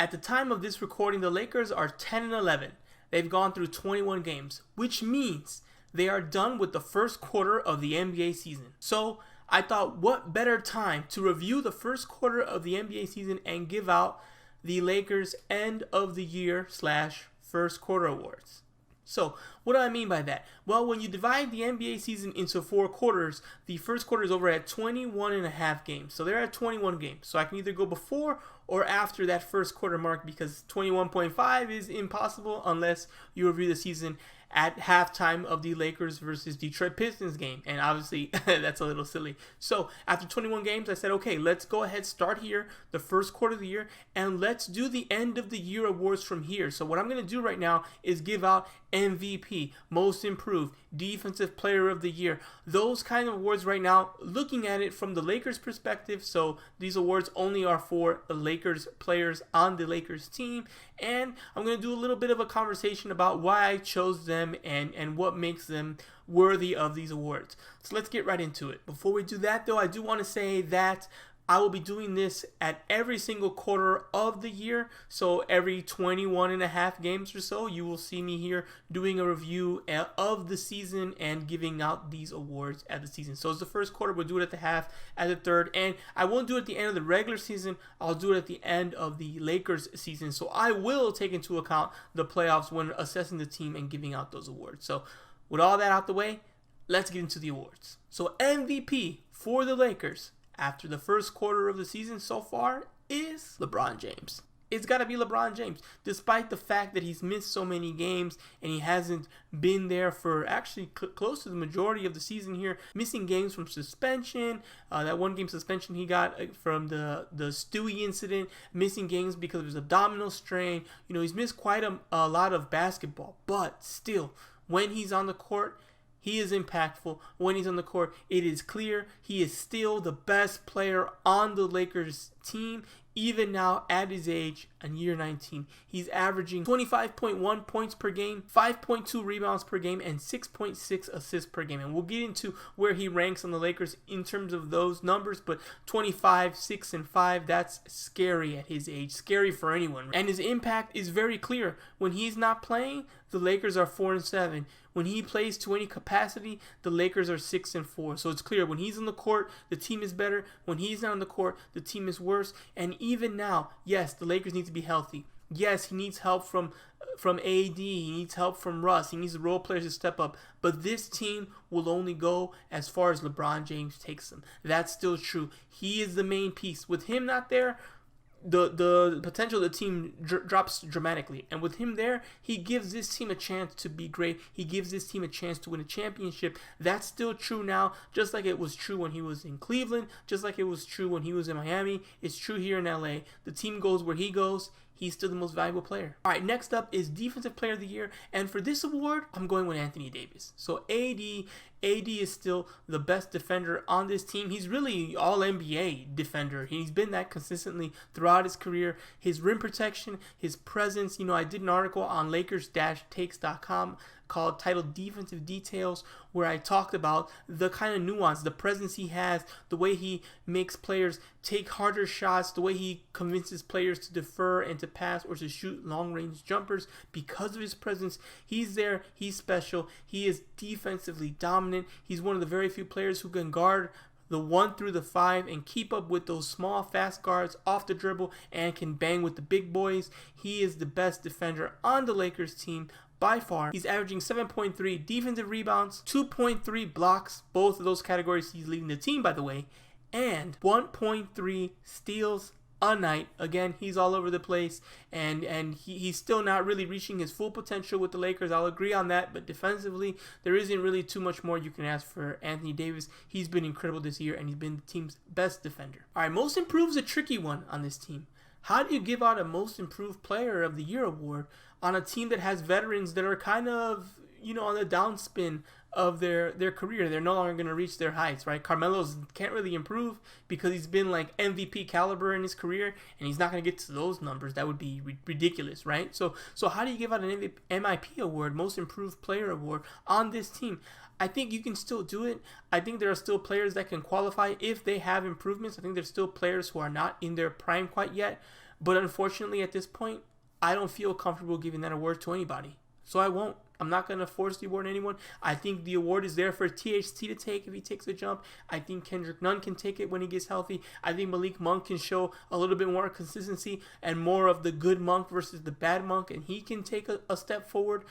At the time of this recording, the Lakers are 10-11. They've gone through 21 games, which means they are done with the first quarter of the NBA season. So I thought, what better time to review the first quarter of the NBA season and give out the Lakers end of the year / first quarter awards. So what do I mean by that? Well, when you divide the NBA season into 4 quarters, the first quarter is over at 21.5 games. So they're at 21 games. So I can either go before or after that first quarter mark, because 21.5 is impossible unless you review the season at halftime of the Lakers versus Detroit Pistons game. And obviously, that's a little silly. So after 21 games, I said, okay, let's go ahead, start here, the first quarter of the year, and let's do the end of the year awards from here. So what I'm going to do right now is give out MVP, Most Improved, Defensive Player of the Year, those kind of awards right now, looking at it from the Lakers perspective. So these awards only are for the Lakers players on the Lakers team. And I'm going to do a little bit of a conversation about why I chose them and what makes them worthy of these awards. So let's get right into it. Before we do that, though, I do want to say that I will be doing this at every single quarter of the year. So every 21.5 games or so, you will see me here doing a review of the season and giving out these awards at the season. So it's the first quarter, we'll do it at the half, at the third, and I won't do it at the end of the regular season. I'll do it at the end of the Lakers season. So I will take into account the playoffs when assessing the team and giving out those awards. So with all that out the way, let's get into the awards. So MVP for the Lakers after the first quarter of the season so far is LeBron James. It's got to be LeBron James, despite the fact that he's missed so many games and he hasn't been there for actually close to the majority of the season here, missing games from suspension, that 1-game suspension he got from the Stewie incident, missing games because of his abdominal strain. You know, he's missed quite a lot of basketball, but still, when he's on the court, he is impactful. When he's on the court, it is clear he is still the best player on the Lakers team, even now at his age, in year 19. He's averaging 25.1 points per game, 5.2 rebounds per game, and 6.6 assists per game. And we'll get into where he ranks on the Lakers in terms of those numbers, but 25, 6, and 5, that's scary at his age. Scary for anyone. And his impact is very clear. When he's not playing, the Lakers are 4-7. When he plays to any capacity, the Lakers are 6-4. So it's clear when he's on the court, the team is better. When he's not on the court, the team is worse. And even now, yes, the Lakers need to be healthy. Yes, he needs help from AD. He needs help from Russ. He needs the role players to step up. But this team will only go as far as LeBron James takes them. That's still true. He is the main piece. With him not there, the potential of the team drops dramatically. And with him there, he gives this team a chance to be great. He gives this team a chance to win a championship. That's still true now, just like it was true when he was in Cleveland, just like it was true when he was in Miami. It's true here in LA. The team goes where he goes. He's still the most valuable player. All right, next up is Defensive Player of the Year. And for this award, I'm going with Anthony Davis. So AD is still the best defender on this team. He's really all-NBA defender. He's been that consistently throughout his career. His rim protection, his presence. You know, I did an article on Lakers-Takes.com titled Defensive Details, where I talked about the kind of nuance, the presence he has, the way he makes players take harder shots, the way he convinces players to defer and to pass or to shoot long-range jumpers because of his presence. He's there. He's special. He is defensively dominant. He's one of the very few players who can guard the 1 through the 5 and keep up with those small, fast guards off the dribble and can bang with the big boys. He is the best defender on the Lakers team by far. He's averaging 7.3 defensive rebounds, 2.3 blocks, both of those categories he's leading the team, by the way, and 1.3 steals a night. Again, he's all over the place, and he's still not really reaching his full potential with the Lakers. I'll agree on that, but defensively, there isn't really too much more you can ask for Anthony Davis. He's been incredible this year, and he's been the team's best defender. All right, Most Improved is a tricky one on this team. How do you give out a Most Improved Player of the Year award on a team that has veterans that are kind of, you know, on the downspin of their career? They're no longer going to reach their heights, right? Carmelo's can't really improve because he's been like MVP caliber in his career, and he's not going to get to those numbers. That would be ridiculous, right? So how do you give out an MIP award, Most Improved Player award, on this team? I think you can still do it. I think there are still players that can qualify if they have improvements. I think there's still players who are not in their prime quite yet. But unfortunately, at this point, I don't feel comfortable giving that award to anybody. So I won't. I'm not going to force the award on anyone. I think the award is there for THT to take if he takes a jump. I think Kendrick Nunn can take it when he gets healthy. I think Malik Monk can show a little bit more consistency and more of the good Monk versus the bad Monk, and he can take a step forward.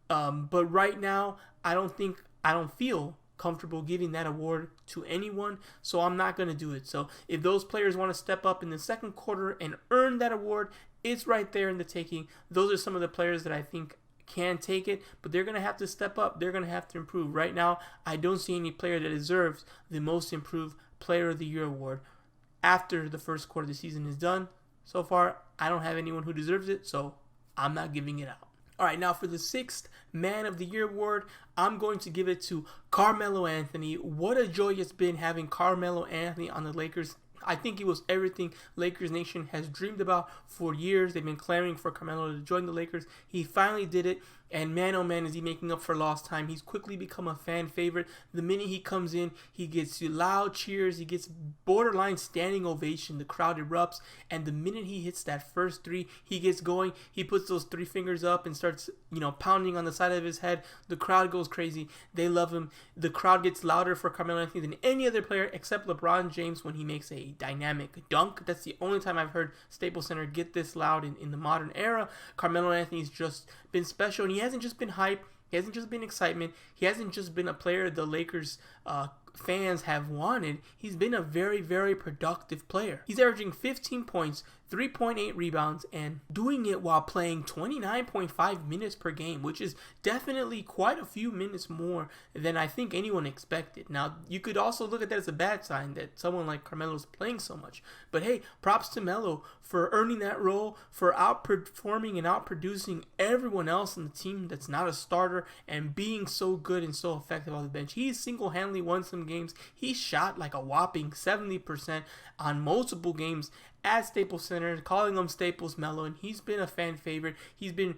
But right now, I don't feel comfortable giving that award to anyone, so I'm not going to do it. So if those players want to step up in the second quarter and earn that award, it's right there in the taking. Those are some of the players that I think can take it, but they're going to have to step up. They're going to have to improve. Right now, I don't see any player that deserves the Most Improved Player of the Year award after the first quarter of the season is done. So far, I don't have anyone who deserves it, so I'm not giving it out. All right, now for the sixth Man of the Year award, I'm going to give it to Carmelo Anthony. What a joy it's been having Carmelo Anthony on the Lakers. I think he was everything Lakers Nation has dreamed about for years. They've been clamoring for Carmelo to join the Lakers. He finally did it, and man, oh man, is he making up for lost time. He's quickly become a fan favorite. The minute he comes in, he gets loud cheers. He gets borderline standing ovation. The crowd erupts, and the minute he hits that first three, he gets going. He puts those three fingers up and starts, pounding on the side of his head. The crowd goes crazy. They love him. The crowd gets louder for Carmelo Anthony than any other player except LeBron James when he makes a dynamic dunk. That's the only time I've heard Staples Center get this loud in the modern era. Carmelo Anthony's just been special, and he hasn't just been hype. He hasn't just been excitement. He hasn't just been a player the Lakers fans have wanted. He's been a very, very productive player. He's averaging 15 points, 3.8 rebounds, and doing it while playing 29.5 minutes per game, which is definitely quite a few minutes more than I think anyone expected. Now, you could also look at that as a bad sign that someone like Carmelo's playing so much. But hey, props to Melo for earning that role, for outperforming and outproducing everyone else on the team that's not a starter and being so good and so effective on the bench. He's single-handedly won some games. He shot like a whopping 70% on multiple games at Staples Center, calling him Staples Melo, and he's been a fan favorite. He's been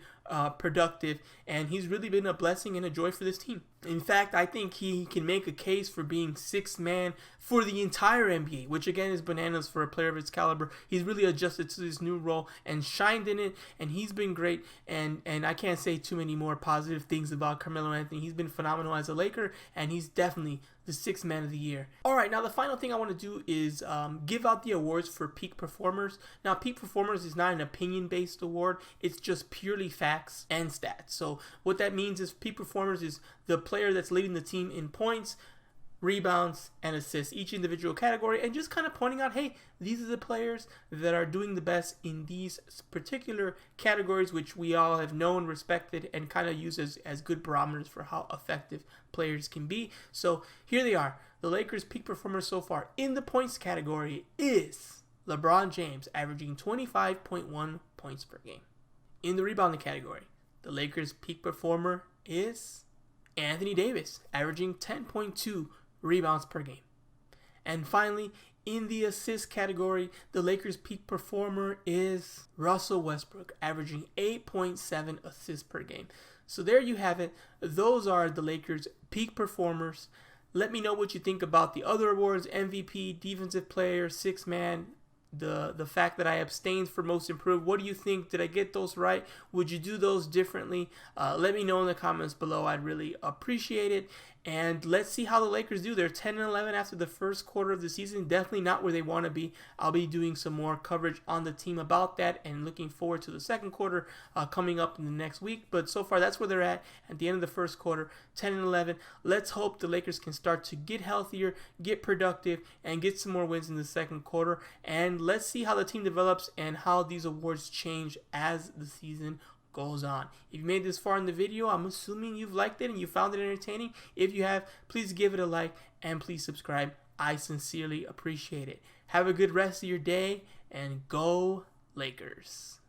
productive, and he's really been a blessing and a joy for this team. In fact, I think he can make a case for being sixth man for the entire NBA, which again is bananas for a player of his caliber. He's really adjusted to this new role and shined in it, and he's been great, and I can't say too many more positive things about Carmelo Anthony. He's been phenomenal as a Laker, and he's definitely the sixth man of the year. All right, now the final thing I want to do is give out the awards for peak performers. Now, peak performers is not an opinion-based award. It's just purely facts and stats. So what that means is peak performers is the player that's leading the team in points, rebounds, and assists, each individual category, and just kind of pointing out, hey, these are the players that are doing the best in these particular categories, which we all have known, respected, and kind of use as good barometers for how effective players can be. So here they are. The Lakers' peak performers so far in the points category is LeBron James, averaging 25.1 points per game. In the rebounding category, the Lakers' peak performer is Anthony Davis, averaging 10.2 rebounds per game. And finally, in the assist category, the Lakers' peak performer is Russell Westbrook, averaging 8.7 assists per game. So there you have it. Those are the Lakers' peak performers. Let me know what you think about the other awards: MVP, Defensive Player, Sixth Man, the fact that I abstained for Most Improved. What do you think? Did I get those right? Would you do those differently? Let me know in the comments below. I'd really appreciate it. And let's see how the Lakers do. They're 10-11 after the first quarter of the season. Definitely not where they want to be. I'll be doing some more coverage on the team about that and looking forward to the second quarter coming up in the next week. But so far, that's where they're at the end of the first quarter, 10-11. Let's hope the Lakers can start to get healthier, get productive, and get some more wins in the second quarter. And let's see how the team develops and how these awards change as the season goes on. If you made this far in the video, I'm assuming you've liked it and you found it entertaining. If you have, please give it a like and please subscribe. I sincerely appreciate it. Have a good rest of your day and go Lakers.